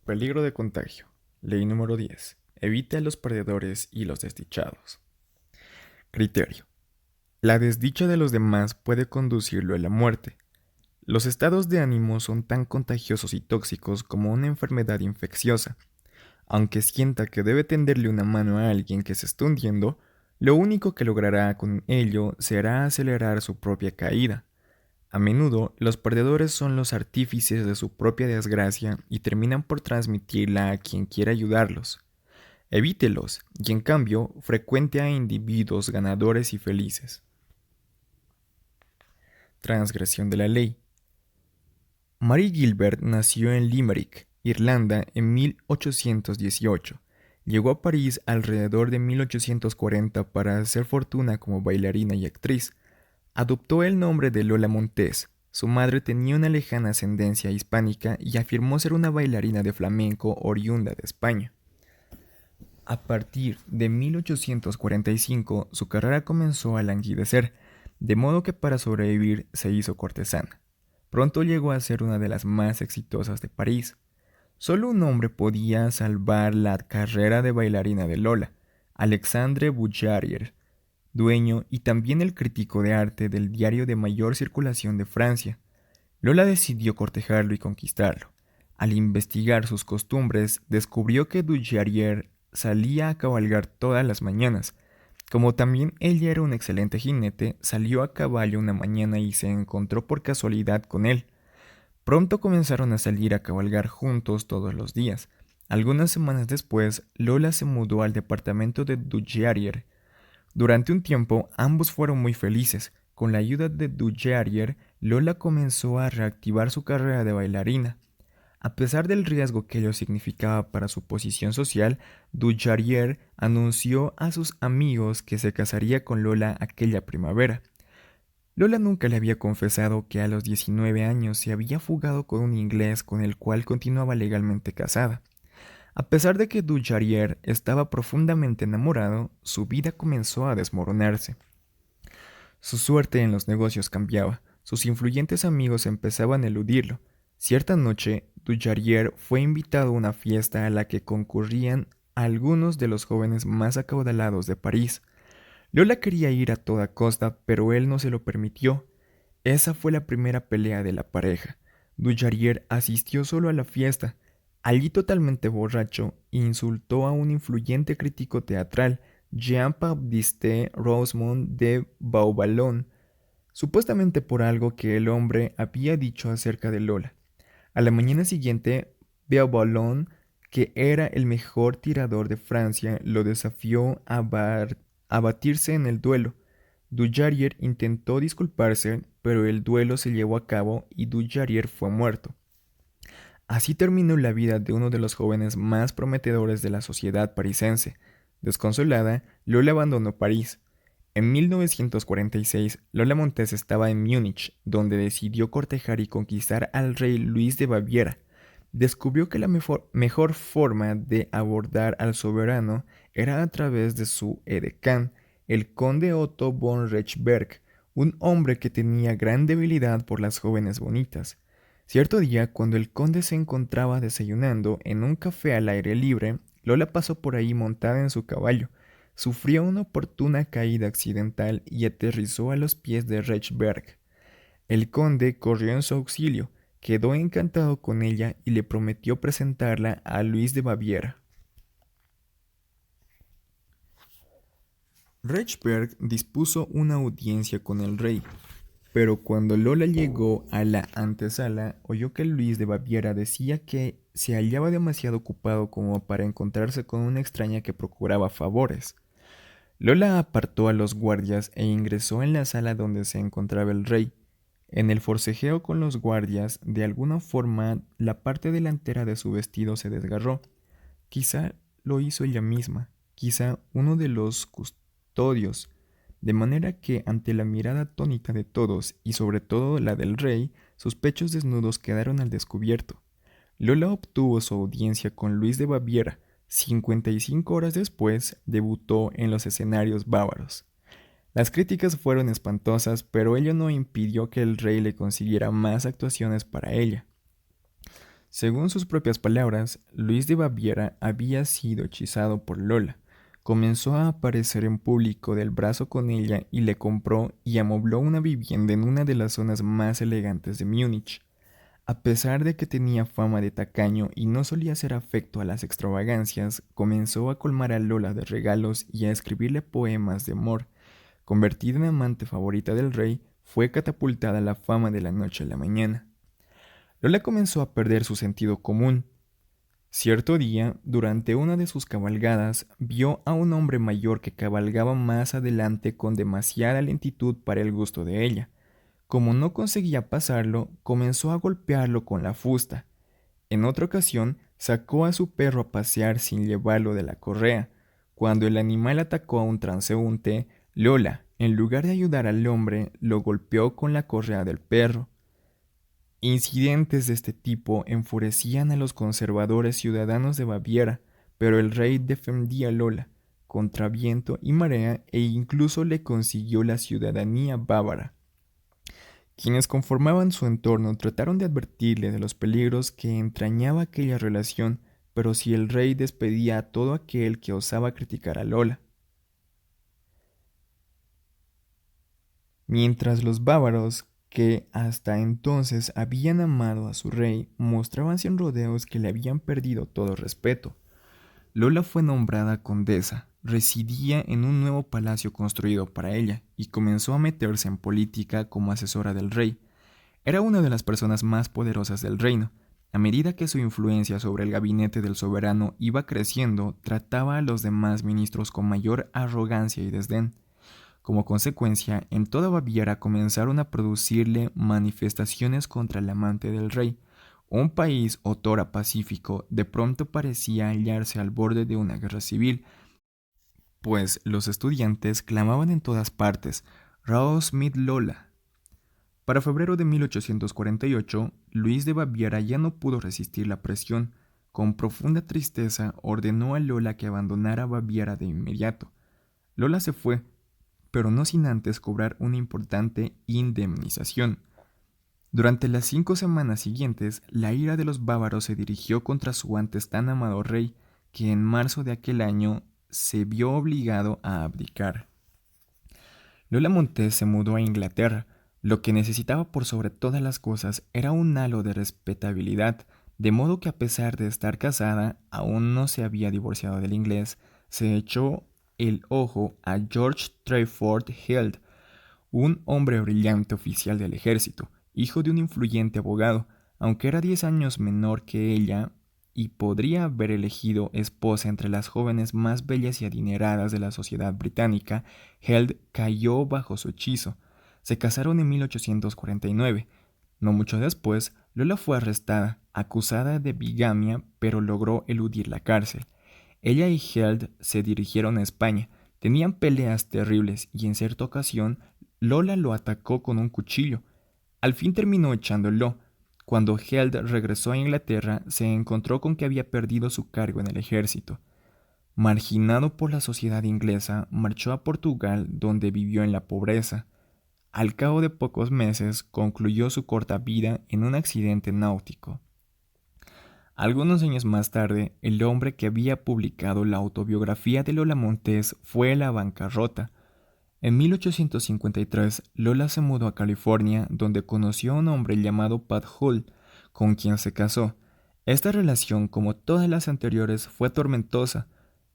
Peligro de contagio. Ley número 10. Evita a los perdedores y los desdichados. Criterio. La desdicha de los demás puede conducirlo a la muerte. Los estados de ánimo son tan contagiosos y tóxicos como una enfermedad infecciosa. Aunque sienta que debe tenderle una mano a alguien que se está hundiendo, lo único que logrará con ello será acelerar su propia caída. A menudo, los perdedores son los artífices de su propia desgracia y terminan por transmitirla a quien quiera ayudarlos. Evítelos y, en cambio, frecuente a individuos ganadores y felices. Transgresión de la ley. Mary Gilbert nació en Limerick, Irlanda, en 1818. Llegó a París alrededor de 1840 para hacer fortuna como bailarina y actriz. Adoptó el nombre de Lola Montez. Su madre tenía una lejana ascendencia hispánica y afirmó ser una bailarina de flamenco oriunda de España. A partir de 1845, su carrera comenzó a languidecer, de modo que para sobrevivir se hizo cortesana. Pronto llegó a ser una de las más exitosas de París. Solo un hombre podía salvar la carrera de bailarina de Lola, Alexandre Boucharier, dueño y también el crítico de arte del diario de mayor circulación de Francia. Lola decidió cortejarlo y conquistarlo. Al investigar sus costumbres, descubrió que Ducharier salía a cabalgar todas las mañanas. Como también ella era un excelente jinete, salió a caballo una mañana y se encontró por casualidad con él. Pronto comenzaron a salir a cabalgar juntos todos los días. Algunas semanas después, Lola se mudó al departamento de Ducharier. Durante un tiempo, ambos fueron muy felices. Con la ayuda de Ducharier, Lola comenzó a reactivar su carrera de bailarina. A pesar del riesgo que ello significaba para su posición social, Ducharier anunció a sus amigos que se casaría con Lola aquella primavera. Lola nunca le había confesado que a los 19 años se había fugado con un inglés con el cual continuaba legalmente casada. A pesar de que Ducharier estaba profundamente enamorado, su vida comenzó a desmoronarse. Su suerte en los negocios cambiaba. Sus influyentes amigos empezaban a eludirlo. Cierta noche, Ducharier fue invitado a una fiesta a la que concurrían algunos de los jóvenes más acaudalados de París. Lola quería ir a toda costa, pero él no se lo permitió. Esa fue la primera pelea de la pareja. Ducharier asistió solo a la fiesta. Allí totalmente borracho, insultó a un influyente crítico teatral, Jean-Baptiste Rosemont de Beauvalon, supuestamente por algo que el hombre había dicho acerca de Lola. A la mañana siguiente, Beauvalon, que era el mejor tirador de Francia, lo desafió a batirse en el duelo. Ducharier intentó disculparse, pero el duelo se llevó a cabo y Ducharier fue muerto. Así terminó la vida de uno de los jóvenes más prometedores de la sociedad parisense. Desconsolada, Lola abandonó París. En 1946, Lola Montez estaba en Múnich, donde decidió cortejar y conquistar al rey Luis de Baviera. Descubrió que la mejor forma de abordar al soberano era a través de su edecán, el conde Otto von Rechberg, un hombre que tenía gran debilidad por las jóvenes bonitas. Cierto día, cuando el conde se encontraba desayunando en un café al aire libre, Lola pasó por ahí montada en su caballo. Sufrió una oportuna caída accidental y aterrizó a los pies de Rechberg. El conde corrió en su auxilio, quedó encantado con ella y le prometió presentarla a Luis de Baviera. Rechberg dispuso una audiencia con el rey, pero cuando Lola llegó a la antesala, oyó que Luis de Baviera decía que se hallaba demasiado ocupado como para encontrarse con una extraña que procuraba favores. Lola apartó a los guardias e ingresó en la sala donde se encontraba el rey. En el forcejeo con los guardias, de alguna forma, la parte delantera de su vestido se desgarró. Quizá lo hizo ella misma, quizá uno de los custodios, de manera que ante la mirada atónita de todos y sobre todo la del rey, sus pechos desnudos quedaron al descubierto. Lola obtuvo su audiencia con Luis de Baviera. 55 horas después, debutó en los escenarios bávaros. Las críticas fueron espantosas, pero ello no impidió que el rey le consiguiera más actuaciones para ella. Según sus propias palabras, Luis de Baviera había sido hechizado por Lola. Comenzó a aparecer en público del brazo con ella y le compró y amobló una vivienda en una de las zonas más elegantes de Múnich. A pesar de que tenía fama de tacaño y no solía ser afecto a las extravagancias, comenzó a colmar a Lola de regalos y a escribirle poemas de amor. Convertida en amante favorita del rey, fue catapultada a la fama de la noche a la mañana. Lola comenzó a perder su sentido común. Cierto día, durante una de sus cabalgadas, vio a un hombre mayor que cabalgaba más adelante con demasiada lentitud para el gusto de ella. Como no conseguía pasarlo, comenzó a golpearlo con la fusta. En otra ocasión, sacó a su perro a pasear sin llevarlo de la correa. Cuando el animal atacó a un transeúnte, Lola, en lugar de ayudar al hombre, lo golpeó con la correa del perro. Incidentes de este tipo enfurecían a los conservadores ciudadanos de Baviera, pero el rey defendía a Lola contra viento y marea e incluso le consiguió la ciudadanía bávara. Quienes conformaban su entorno trataron de advertirle de los peligros que entrañaba aquella relación, pero si el rey despedía a todo aquel que osaba criticar a Lola. Mientras los bávaros, que hasta entonces habían amado a su rey, mostraban sin rodeos que le habían perdido todo respeto. Lola fue nombrada condesa, residía en un nuevo palacio construido para ella y comenzó a meterse en política como asesora del rey. Era una de las personas más poderosas del reino. A medida que su influencia sobre el gabinete del soberano iba creciendo, trataba a los demás ministros con mayor arrogancia y desdén. Como consecuencia, en toda Baviera comenzaron a producirle manifestaciones contra el amante del rey. Un país otrora pacífico de pronto parecía hallarse al borde de una guerra civil, pues los estudiantes clamaban en todas partes: «Raus mit Lola». Para febrero de 1848, Luis de Baviera ya no pudo resistir la presión. Con profunda tristeza ordenó a Lola que abandonara Baviera de inmediato. Lola se fue, pero no sin antes cobrar una importante indemnización. Durante las 5 semanas siguientes, la ira de los bávaros se dirigió contra su antes tan amado rey, que en marzo de aquel año se vio obligado a abdicar. Lola Montes se mudó a Inglaterra. Lo que necesitaba por sobre todas las cosas era un halo de respetabilidad, de modo que a pesar de estar casada, aún no se había divorciado del inglés, se echó el ojo a George Treyford Held, un hombre brillante oficial del ejército, hijo de un influyente abogado, aunque era 10 años menor que ella y podría haber elegido esposa entre las jóvenes más bellas y adineradas de la sociedad británica. Held cayó bajo su hechizo. Se casaron en 1849. No mucho después, Lola fue arrestada, acusada de bigamia, pero logró eludir la cárcel. Ella y Held se dirigieron a España. Tenían peleas terribles y en cierta ocasión Lola lo atacó con un cuchillo. Al fin terminó echándolo. Cuando Held regresó a Inglaterra, se encontró con que había perdido su cargo en el ejército. Marginado por la sociedad inglesa, marchó a Portugal, donde vivió en la pobreza. Al cabo de pocos meses, concluyó su corta vida en un accidente náutico. Algunos años más tarde, el hombre que había publicado la autobiografía de Lola Montes fue a la bancarrota. En 1853, Lola se mudó a California, donde conoció a un hombre llamado Pat Hull, con quien se casó. Esta relación, como todas las anteriores, fue tormentosa.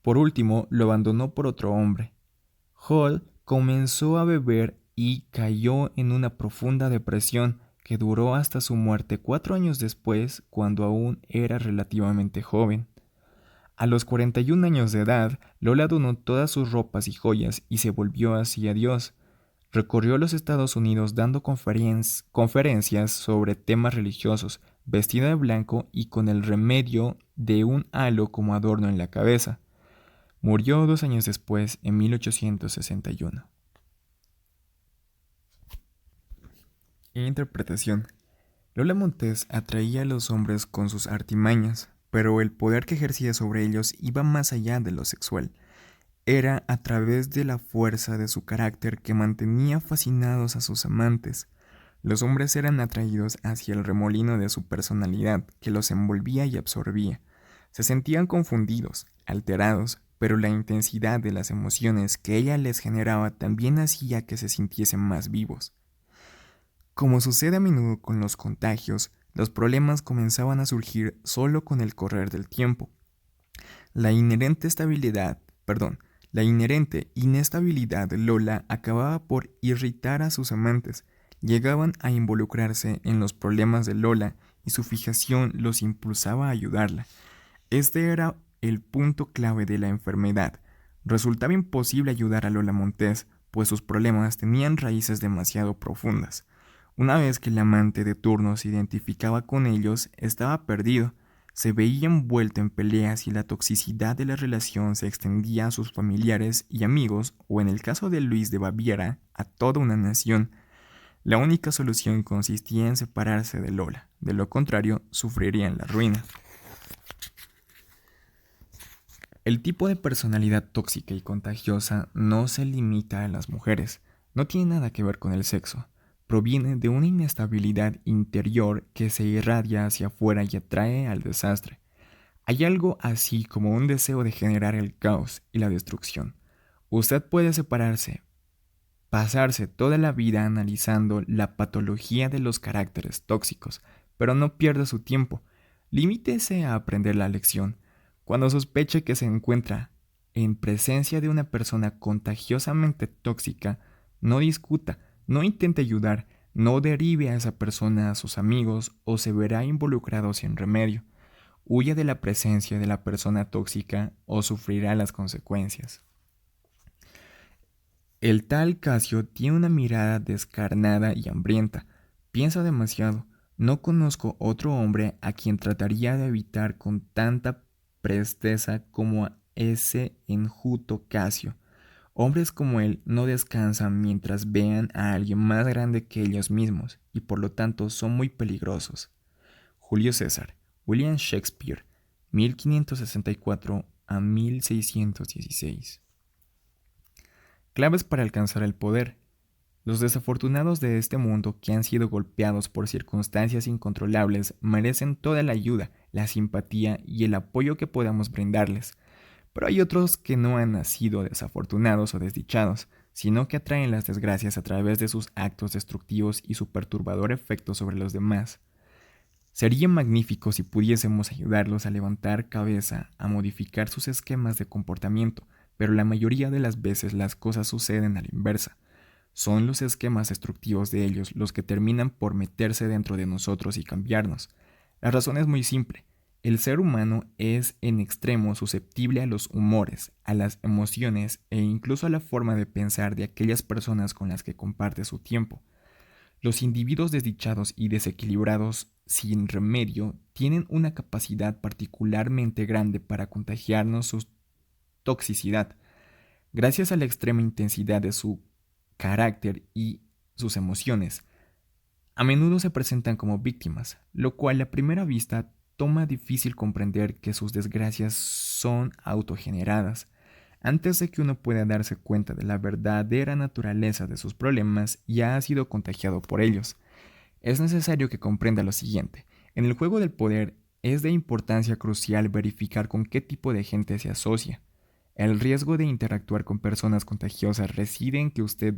Por último, lo abandonó por otro hombre. Hull comenzó a beber y cayó en una profunda depresión que duró hasta su muerte 4 años después, cuando aún era relativamente joven. A los 41 años de edad, Lola donó todas sus ropas y joyas y se volvió hacia Dios. Recorrió los Estados Unidos dando conferencias sobre temas religiosos, vestida de blanco y con el remedio de un halo como adorno en la cabeza. Murió 2 años después, en 1861. Interpretación. Lola Montes atraía a los hombres con sus artimañas, pero el poder que ejercía sobre ellos iba más allá de lo sexual. Era a través de la fuerza de su carácter que mantenía fascinados a sus amantes. Los hombres eran atraídos hacia el remolino de su personalidad, que los envolvía y absorbía. Se sentían confundidos, alterados, pero la intensidad de las emociones que ella les generaba también hacía que se sintiesen más vivos. Como sucede a menudo con los contagios, los problemas comenzaban a surgir solo con el correr del tiempo. La inherente inestabilidad de Lola acababa por irritar a sus amantes. Llegaban a involucrarse en los problemas de Lola y su fijación los impulsaba a ayudarla. Este era el punto clave de la enfermedad. Resultaba imposible ayudar a Lola Montes, pues sus problemas tenían raíces demasiado profundas. Una vez que el amante de turno se identificaba con ellos, estaba perdido. Se veía envuelto en peleas y la toxicidad de la relación se extendía a sus familiares y amigos, o en el caso de Luis de Baviera, a toda una nación. La única solución consistía en separarse de Lola, de lo contrario, sufrirían la ruina. El tipo de personalidad tóxica y contagiosa no se limita a las mujeres, no tiene nada que ver con el sexo. Proviene de una inestabilidad interior que se irradia hacia afuera y atrae al desastre. Hay algo así como un deseo de generar el caos y la destrucción. Usted puede pasarse toda la vida analizando la patología de los caracteres tóxicos, pero no pierda su tiempo. Limítese a aprender la lección. Cuando sospeche que se encuentra en presencia de una persona contagiosamente tóxica, no discuta, no intente ayudar, no derive a esa persona a sus amigos o se verá involucrado sin remedio. Huya de la presencia de la persona tóxica o sufrirá las consecuencias. El tal Casio tiene una mirada descarnada y hambrienta. Piensa demasiado. No conozco otro hombre a quien trataría de evitar con tanta presteza como a ese enjuto Casio. Hombres como él no descansan mientras vean a alguien más grande que ellos mismos, y por lo tanto son muy peligrosos. Julio César, William Shakespeare, 1564 a 1616. Claves para alcanzar el poder. Los desafortunados de este mundo que han sido golpeados por circunstancias incontrolables merecen toda la ayuda, la simpatía y el apoyo que podamos brindarles. Pero hay otros que no han nacido desafortunados o desdichados, sino que atraen las desgracias a través de sus actos destructivos y su perturbador efecto sobre los demás. Sería magnífico si pudiésemos ayudarlos a levantar cabeza, a modificar sus esquemas de comportamiento, pero la mayoría de las veces las cosas suceden a la inversa. Son los esquemas destructivos de ellos los que terminan por meterse dentro de nosotros y cambiarnos. La razón es muy simple. El ser humano es en extremo susceptible a los humores, a las emociones e incluso a la forma de pensar de aquellas personas con las que comparte su tiempo. Los individuos desdichados y desequilibrados sin remedio tienen una capacidad particularmente grande para contagiarnos su toxicidad. Gracias a la extrema intensidad de su carácter y sus emociones, a menudo se presentan como víctimas, lo cual a primera vista toma difícil comprender que sus desgracias son autogeneradas. Antes de que uno pueda darse cuenta de la verdadera naturaleza de sus problemas, ya ha sido contagiado por ellos. Es necesario que comprenda lo siguiente. En el juego del poder es de importancia crucial verificar con qué tipo de gente se asocia. El riesgo de interactuar con personas contagiosas reside en que usted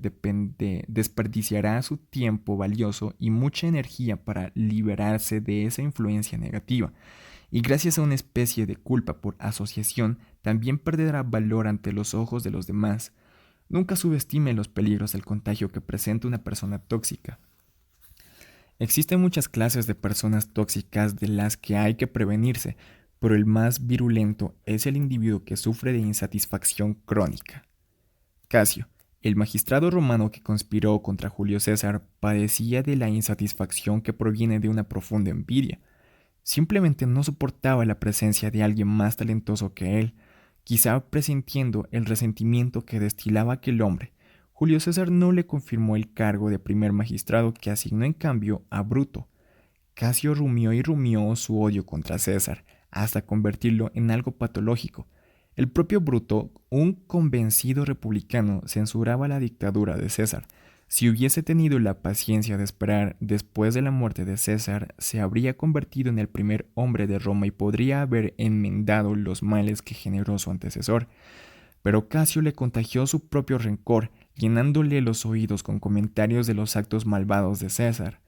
desperdiciará su tiempo valioso y mucha energía para liberarse de esa influencia negativa, y gracias a una especie de culpa por asociación, también perderá valor ante los ojos de los demás. Nunca subestime los peligros del contagio que presenta una persona tóxica. Existen muchas clases de personas tóxicas de las que hay que prevenirse, pero el más virulento es el individuo que sufre de insatisfacción crónica. Casio, el magistrado romano que conspiró contra Julio César, padecía de la insatisfacción que proviene de una profunda envidia. Simplemente no soportaba la presencia de alguien más talentoso que él, quizá presintiendo el resentimiento que destilaba aquel hombre. Julio César no le confirmó el cargo de primer magistrado que asignó en cambio a Bruto. Casio rumió y rumió su odio contra César, hasta convertirlo en algo patológico. El propio Bruto, un convencido republicano, censuraba la dictadura de César. Si hubiese tenido la paciencia de esperar después de la muerte de César, se habría convertido en el primer hombre de Roma y podría haber enmendado los males que generó su antecesor. Pero Casio le contagió su propio rencor, llenándole los oídos con comentarios de los actos malvados de César.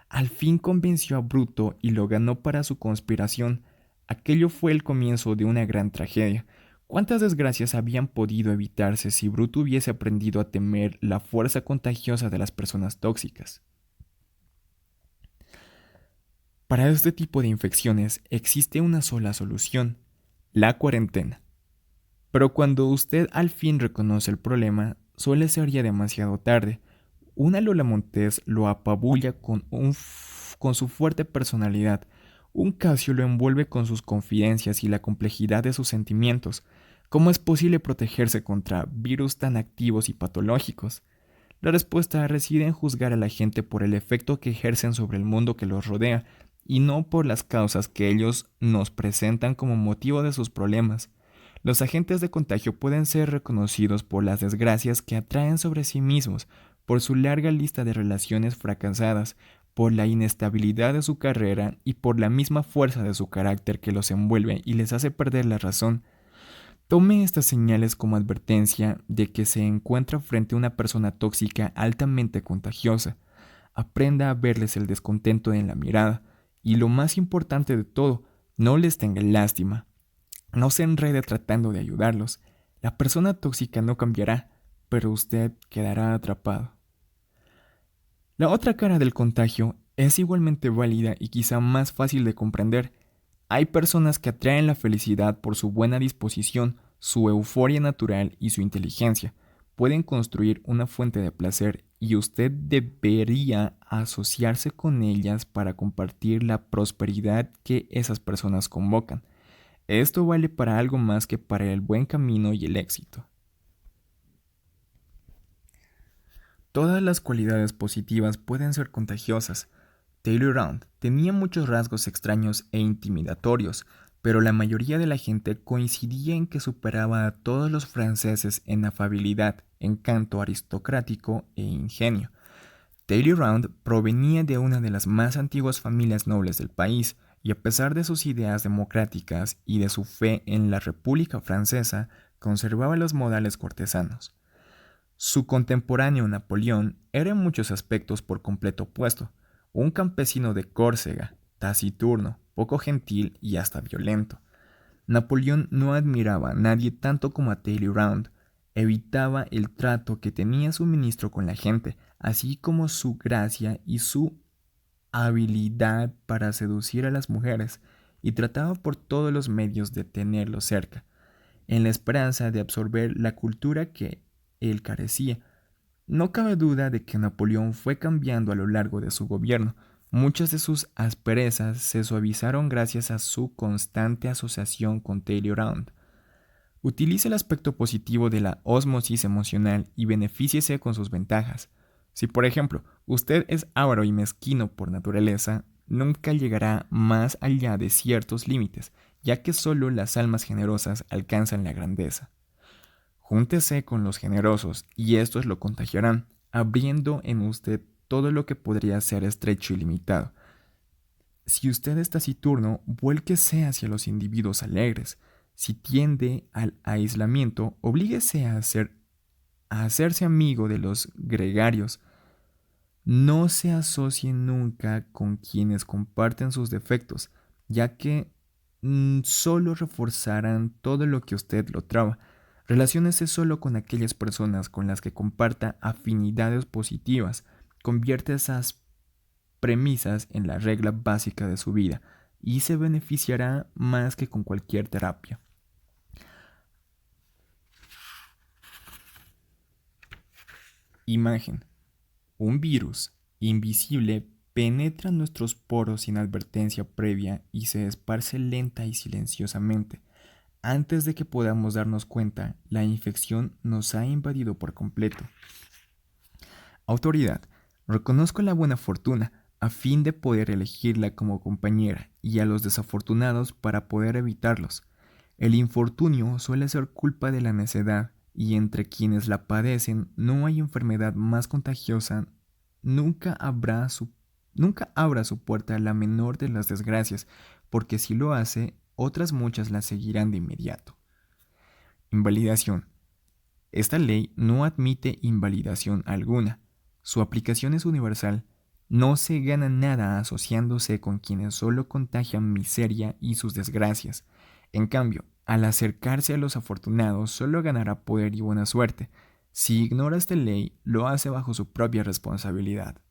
Al fin convenció a Bruto y lo ganó para su conspiración. Aquello fue el comienzo de una gran tragedia. ¿Cuántas desgracias habían podido evitarse si Bruto hubiese aprendido a temer la fuerza contagiosa de las personas tóxicas? Para este tipo de infecciones existe una sola solución: la cuarentena. Pero cuando usted al fin reconoce el problema, suele ser ya demasiado tarde. Una Lola Montés lo apabulla con su fuerte personalidad. Un Casio lo envuelve con sus confidencias y la complejidad de sus sentimientos. ¿Cómo es posible protegerse contra virus tan activos y patológicos? La respuesta reside en juzgar a la gente por el efecto que ejercen sobre el mundo que los rodea y no por las causas que ellos nos presentan como motivo de sus problemas. Los agentes de contagio pueden ser reconocidos por las desgracias que atraen sobre sí mismos, por su larga lista de relaciones fracasadas, por la inestabilidad de su carrera y por la misma fuerza de su carácter que los envuelve y les hace perder la razón. Tome estas señales como advertencia de que se encuentra frente a una persona tóxica altamente contagiosa. Aprenda a verles el descontento en la mirada y, lo más importante de todo, no les tenga lástima. No se enrede tratando de ayudarlos. La persona tóxica no cambiará, pero usted quedará atrapado. La otra cara del contagio es igualmente válida y quizá más fácil de comprender. Hay personas que atraen la felicidad por su buena disposición, su euforia natural y su inteligencia. Pueden construir una fuente de placer y usted debería asociarse con ellas para compartir la prosperidad que esas personas convocan. Esto vale para algo más que para el buen camino y el éxito. Todas las cualidades positivas pueden ser contagiosas. Talleyrand tenía muchos rasgos extraños e intimidatorios, pero la mayoría de la gente coincidía en que superaba a todos los franceses en afabilidad, encanto aristocrático e ingenio. Talleyrand provenía de una de las más antiguas familias nobles del país, y a pesar de sus ideas democráticas y de su fe en la República Francesa, conservaba los modales cortesanos. Su contemporáneo Napoleón era en muchos aspectos por completo opuesto, un campesino de Córcega, taciturno, poco gentil y hasta violento. Napoleón no admiraba a nadie tanto como a Talleyrand. Evitaba el trato que tenía su ministro con la gente, así como su gracia y su habilidad para seducir a las mujeres, y trataba por todos los medios de tenerlo cerca, en la esperanza de absorber la cultura que él carecía. No cabe duda de que Napoleón fue cambiando a lo largo de su gobierno. Muchas de sus asperezas se suavizaron gracias a su constante asociación con Talleyrand. Utilice el aspecto positivo de la ósmosis emocional y benefíciese con sus ventajas. Si, por ejemplo, usted es avaro y mezquino por naturaleza, nunca llegará más allá de ciertos límites, ya que solo las almas generosas alcanzan la grandeza. Júntese con los generosos y estos lo contagiarán, abriendo en usted todo lo que podría ser estrecho y limitado. Si usted es taciturno, vuélquese hacia los individuos alegres. Si tiende al aislamiento, oblíguese a hacerse amigo de los gregarios. No se asocie nunca con quienes comparten sus defectos, ya que solo reforzarán todo lo que usted lo traba. Relaciónese solo con aquellas personas con las que comparta afinidades positivas. Convierte esas premisas en la regla básica de su vida y se beneficiará más que con cualquier terapia. Imagen. Un virus invisible penetra nuestros poros sin advertencia previa y se esparce lenta y silenciosamente. Antes de que podamos darnos cuenta, la infección nos ha invadido por completo. Autoridad. Reconozco la buena fortuna a fin de poder elegirla como compañera y a los desafortunados para poder evitarlos. El infortunio suele ser culpa de la necedad y entre quienes la padecen no hay enfermedad más contagiosa, nunca nunca abra su puerta a la menor de las desgracias, porque si lo hace, otras muchas la seguirán de inmediato. Invalidación. Esta ley no admite invalidación alguna. Su aplicación es universal. No se gana nada asociándose con quienes solo contagian miseria y sus desgracias. En cambio, al acercarse a los afortunados, solo ganará poder y buena suerte. Si ignora esta ley, lo hace bajo su propia responsabilidad.